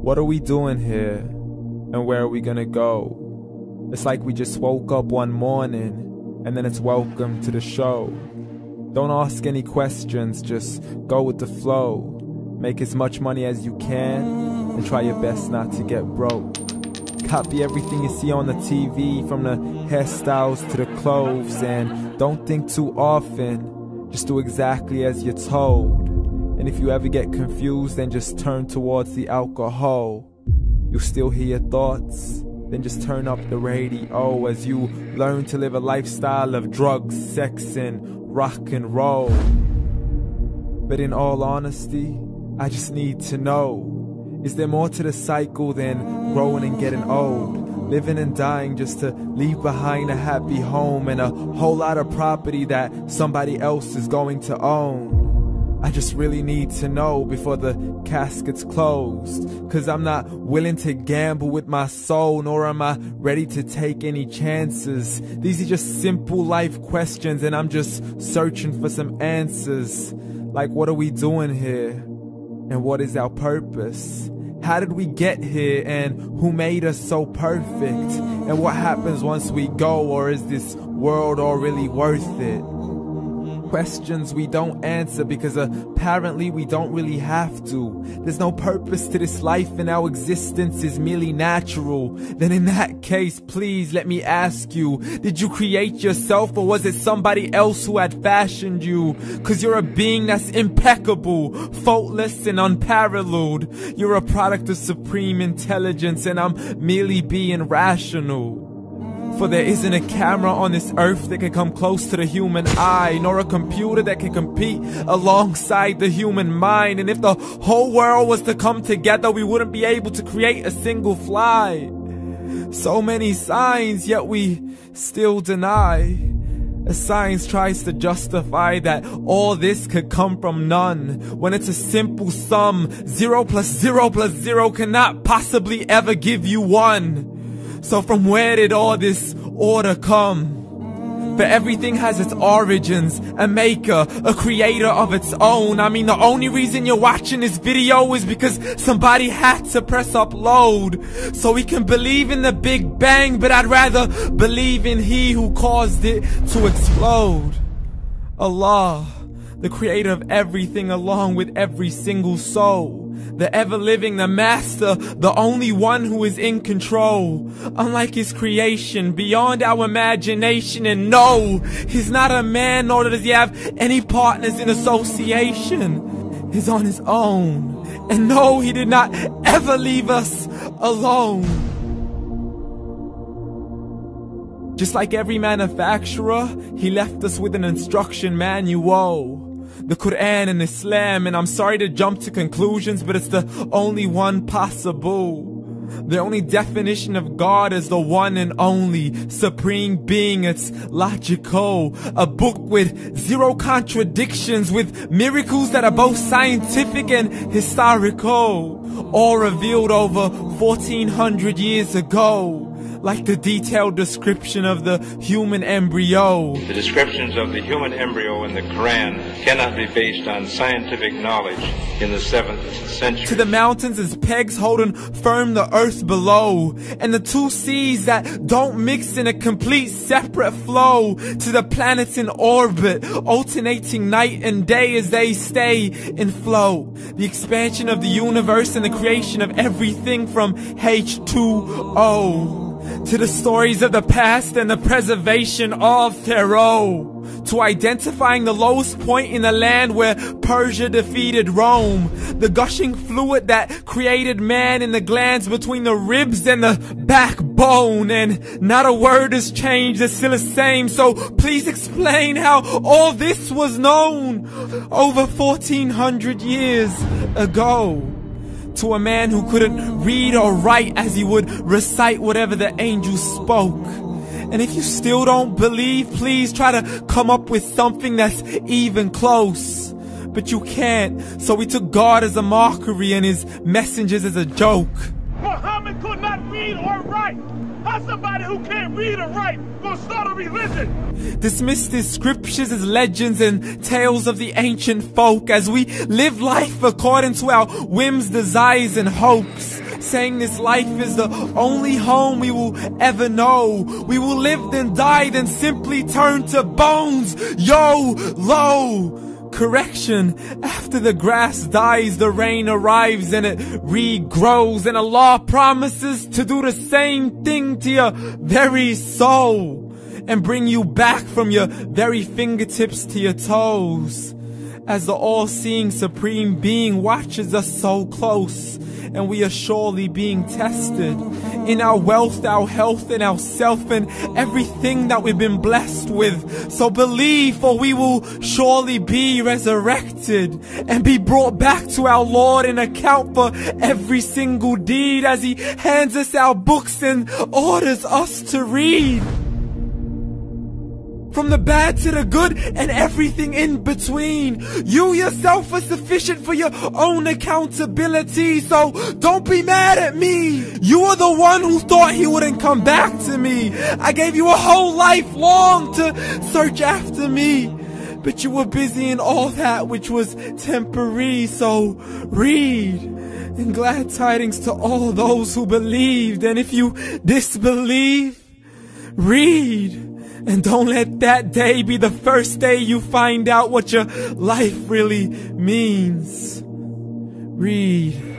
What are we doing here? And where are we gonna go? It's like we just woke up one morning and then it's welcome to the show. Don't ask any questions, just go with the flow. Make as much money as you can and try your best not to get broke. Copy everything you see on the TV, from the hairstyles to the clothes, and don't think too often, just do exactly as you're told. And if you ever get confused, then just turn towards the alcohol. You'll still hear your thoughts, then just turn up the radio as you learn to live a lifestyle of drugs, sex, and rock and roll. But in all honesty, I just need to know, is there more to the cycle than growing and getting old? Living and dying just to leave behind a happy home and a whole lot of property that somebody else is going to own. I just really need to know before the casket's closed, 'cause I'm not willing to gamble with my soul, nor am I ready to take any chances. These are just simple life questions and I'm just searching for some answers. Like, what are we doing here? And what is our purpose? How did we get here, and who made us so perfect? And what happens once we go, or is this world all really worth it? Questions we don't answer because apparently we don't really have to. There's no purpose to this life and our existence is merely natural. Then in that case, please let me ask you, did you create yourself, or was it somebody else who had fashioned you? 'Cause you're a being that's impeccable, faultless and unparalleled. You're a product of supreme intelligence and I'm merely being rational. For there isn't a camera on this earth that can come close to the human eye, nor a computer that can compete alongside the human mind. And if the whole world was to come together, we wouldn't be able to create a single fly. So many signs, yet we still deny. As science tries to justify that all this could come from none, when it's a simple sum. 0 plus 0 plus 0 cannot possibly ever give you 1. So from where did all this order come? For everything has its origins, a maker, a creator of its own. I mean, the only reason you're watching this video is because somebody had to press upload. So we can believe in the Big Bang, but I'd rather believe in He who caused it to explode. Allah, the creator of everything along with every single soul. The ever-living, the master, the only one who is in control. Unlike his creation, beyond our imagination. And no, he's not a man, nor does he have any partners in association. He's on his own. And no, he did not ever leave us alone. Just like every manufacturer, he left us with an instruction manual. The Quran and Islam, and I'm sorry to jump to conclusions, but it's the only one possible. The only definition of God is the one and only supreme being. It's logical, a book with 0 contradictions, with miracles that are both scientific and historical, all revealed over 1400 years ago. Like the detailed description of the human embryo. The descriptions of the human embryo in the Quran cannot be based on scientific knowledge in the 7th century. To the mountains as pegs holding firm the earth below, and the 2 seas that don't mix in a complete separate flow. To the planets in orbit, alternating night and day as they stay in flow. The expansion of the universe and the creation of everything from H2O. To the stories of the past and the preservation of Pharaoh. To identifying the lowest point in the land where Persia defeated Rome. The gushing fluid that created man in the glands between the ribs and the backbone. And not a word has changed, it's still the same. So please explain how all this was known over 1400 years ago. To a man who couldn't read or write, as he would recite whatever the angels spoke. And if you still don't believe, please try to come up with something that's even close. But you can't, so we took God as a mockery and his messengers as a joke. Muhammad could not read or write. How's somebody who can't read or write gonna start a religion? Dismiss his scriptures as legends and tales of the ancient folk, as we live life according to our whims, desires, and hopes. saying this life is the only home we will ever know. We will live then die, then simply turn to bones. YOLO! Correction, after the grass dies, the rain arrives and it regrows, and Allah promises to do the same thing to your very soul and bring you back from your very fingertips to your toes, as the all-seeing supreme being watches us so close, and we are surely being tested in our wealth, our health, and our self, and everything that we've been blessed with. So believe, for we will surely be resurrected and be brought back to our Lord and account for every single deed, as He hands us our books and orders us to read. From the bad to the good and everything in between. You yourself are sufficient for your own accountability, so don't be mad at me. You are the one who thought He wouldn't come back to me. I gave you a whole life long to search after me, but you were busy in all that which was temporary. So read, and glad tidings to all those who believed. And if you disbelieve, read. And don't let that day be the first day you find out what your life really means. Read.